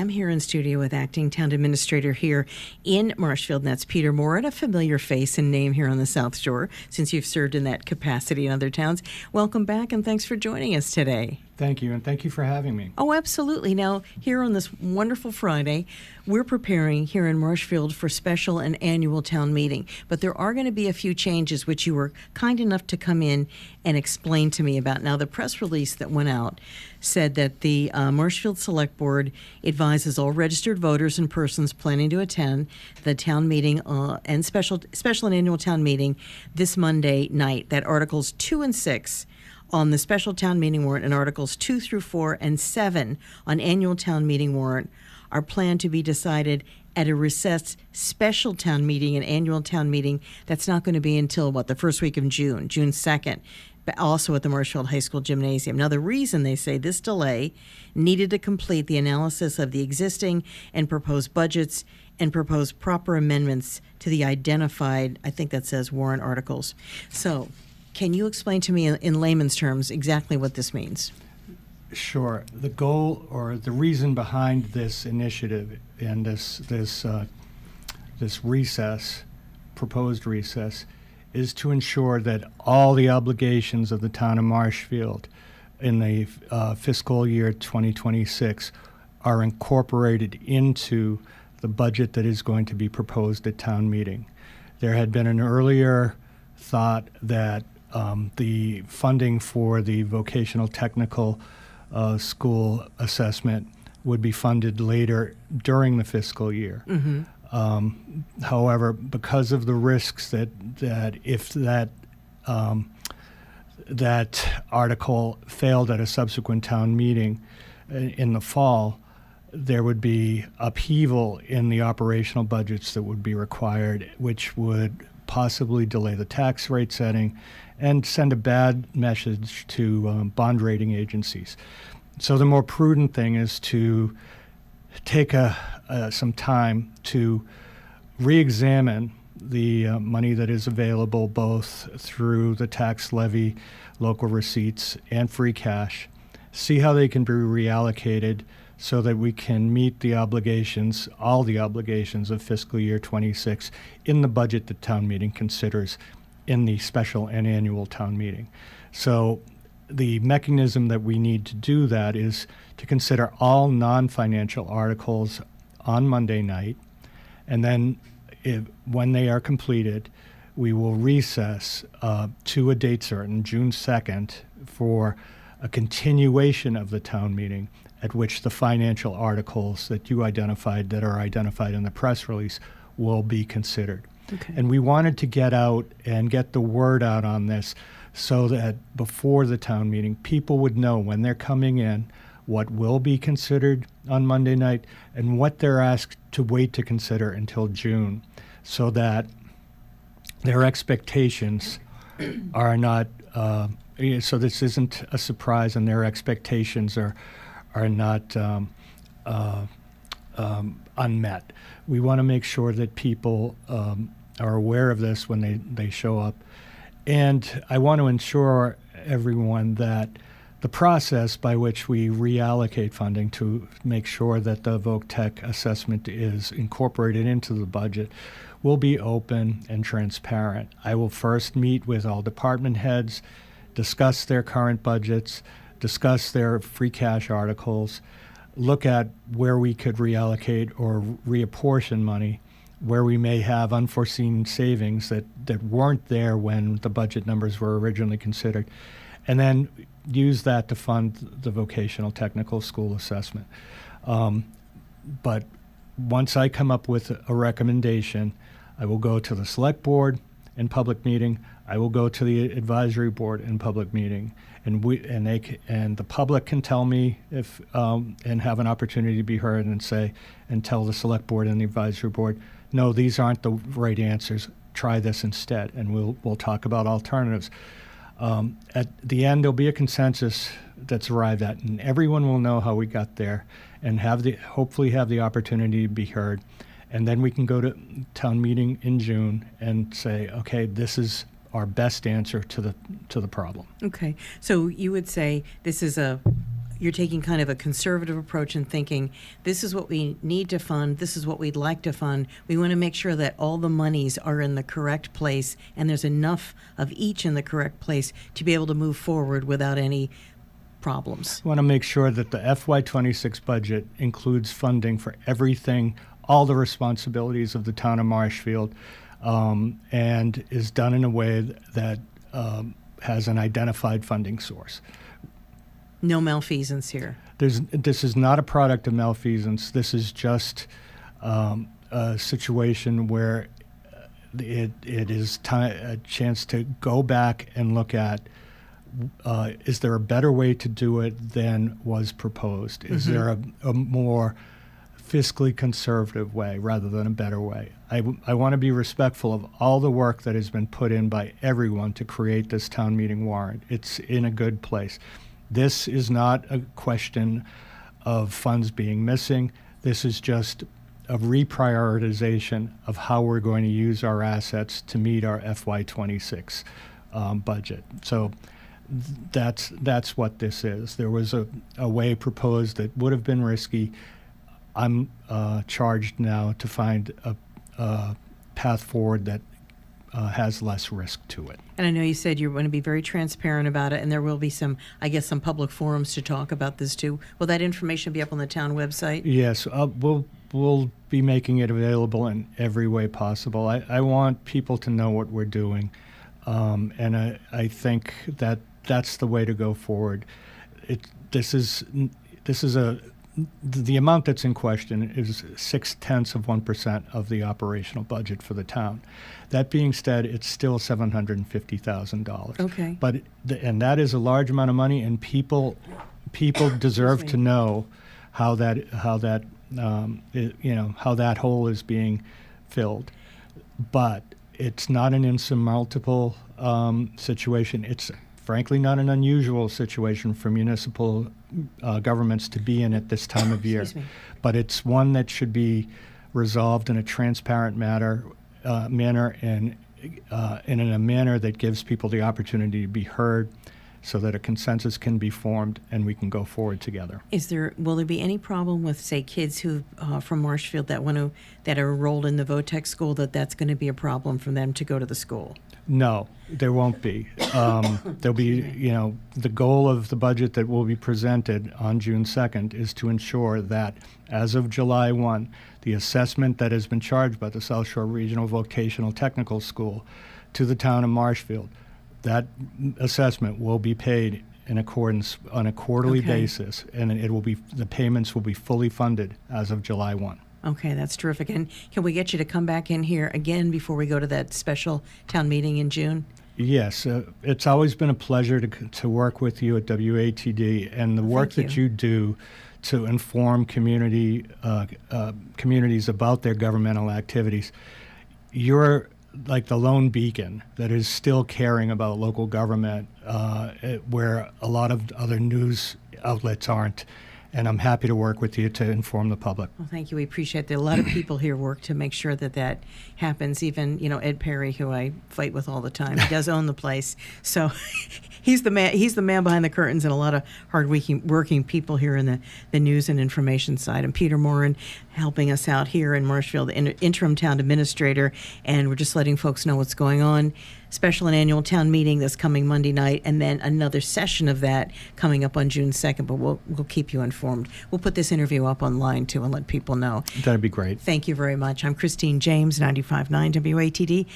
am here in studio with Acting Town Administrator here in Marshfield, and that's Peter Morin, a familiar face and name here on the South Shore, since you've served in that capacity in other towns. Welcome back, and thanks for joining us today. Thank you, and thank you for having me. Oh, absolutely. Now, here on this wonderful Friday, we're preparing here in Marshfield for special and annual town meeting. But there are going to be a few changes which you were kind enough to come in and explain to me about. Now, the press release that went out said that the Marshfield Select Board advises all registered voters and persons planning to attend the town meeting and special and annual town meeting this Monday night that Articles 2 and 6 on the special town meeting warrant and Articles 2 through 4 and 7 on annual town meeting warrant are planned to be decided at a recessed special town meeting and annual town meeting that's not going to be until, the first week of June 2nd, but also at the Marshfield High School Gymnasium. Now, the reason they say this delay needed to complete the analysis of the existing and proposed budgets and propose proper amendments to the identified, I think that says warrant articles. So, can you explain to me in layman's terms exactly what this means? Sure. The goal or the reason behind this initiative and this proposed recess, is to ensure that all the obligations of the town of Marshfield in the fiscal year 2026 are incorporated into the budget that is going to be proposed at town meeting. There had been an earlier thought that the funding for the vocational technical school assessment would be funded later during the fiscal year. Mm-hmm. However, because of the risks that if that article failed at a subsequent town meeting in the fall, there would be upheaval in the operational budgets that would be required, which would possibly delay the tax rate setting and send a bad message to bond rating agencies. So the more prudent thing is to take some time to re-examine the money that is available both through the tax levy, local receipts, and free cash, see how they can be reallocated so that we can meet the obligations, all the obligations of fiscal year 26 in the budget that town meeting considers in the special and annual town meeting. So the mechanism that we need to do that is to consider all non-financial articles on Monday night, and then when they are completed, we will recess to a date certain, June 2nd, for a continuation of the town meeting at which the financial articles that you identified, that are identified in the press release, will be considered. Okay. And we wanted to get out and get the word out on this so that before the town meeting, people would know when they're coming in what will be considered on Monday night and what they're asked to wait to consider until June, so that their expectations are not, so this isn't a surprise and their expectations are not unmet. We want to make sure that people are aware of this when they show up. And I want to ensure everyone that the process by which we reallocate funding to make sure that the Voc Tech assessment is incorporated into the budget will be open and transparent. I will first meet with all department heads, discuss their current budgets, discuss their free cash articles, look at where we could reallocate or reapportion money, where we may have unforeseen savings that weren't there when the budget numbers were originally considered, and then use that to fund the vocational technical school assessment. But once I come up with a recommendation, I will go to the select board in public meeting. I will go to the advisory board in public meeting, and the public can tell me if and have an opportunity to be heard and tell the select board and the advisory board, no, these aren't the right answers. Try this instead, and we'll talk about alternatives. At the end, there'll be a consensus that's arrived at, and everyone will know how we got there, and hopefully have the opportunity to be heard. And then we can go to town meeting in June and say, okay, this is our best answer to the problem. Okay, so you would say this is you're taking kind of a conservative approach and thinking, this is what we need to fund, this is what we'd like to fund. We want to make sure that all the monies are in the correct place and there's enough of each in the correct place to be able to move forward without any problems. I want to make sure that the FY26 budget includes funding for everything, all the responsibilities of the town of Marshfield, and is done in a way that has an identified funding source. No malfeasance here. This is not a product of malfeasance. This is just a situation where it is a chance to go back and look at, is there a better way to do it than was proposed? Is there a more fiscally conservative way rather than a better way? I want to be respectful of all the work that has been put in by everyone to create this town meeting warrant. It's in a good place. This is not a question of funds being missing. This is just a reprioritization of how we're going to use our assets to meet our FY26 budget. So that's what this is. There was a way proposed that would have been risky. I'm charged now to find a path forward that has less risk to it. And I know you said you're going to be very transparent about it, and there will be some public forums to talk about this too. Will that information be up on the town website? Yes, we'll be making it available in every way possible. I want people to know what we're doing, and I think that that's the way to go forward. The amount that's in question is 0.6% of the operational budget for the town. That being said, it's still $750,000. Okay. But and that is a large amount of money, and people deserve to know how that hole is being filled. But it's not an insurmountable situation. It's frankly not an unusual situation for municipal governments to be in at this time of year. But it's one that should be resolved in a transparent manner and in a manner that gives people the opportunity to be heard so that a consensus can be formed and we can go forward together. Will there be any problem with, say, kids who from Marshfield that are enrolled in the VOTEC school, that's going to be a problem for them to go to the school? No, there won't be. There'll be, the goal of the budget that will be presented on June 2nd is to ensure that as of July 1, the assessment that has been charged by the South Shore Regional Vocational Technical School to the town of Marshfield, that assessment will be paid in accordance on a quarterly basis, and the payments will be fully funded as of July 1. Okay, that's terrific. And can we get you to come back in here again before we go to that special town meeting in June? Yes, it's always been a pleasure to work with you at WATD, and the work that you do to inform communities about their governmental activities. You're like the lone beacon that is still caring about local government, where a lot of other news outlets aren't. And I'm happy to work with you to inform the public. Well, thank you. We appreciate that. A lot of people here work to make sure that happens. Even, Ed Perry, who I fight with all the time, he does own the place. So he's the man behind the curtains, and a lot of hard-working people here in the news and information side. And Peter Morin helping us out here in Marshfield, the interim town administrator. And we're just letting folks know what's going on. Special and annual town meeting this coming Monday night, and then another session of that coming up on June 2nd, but we'll keep you informed. We'll put this interview up online, too, and let people know. That'd be great. Thank you very much. I'm Christine James, 95.9 WATD.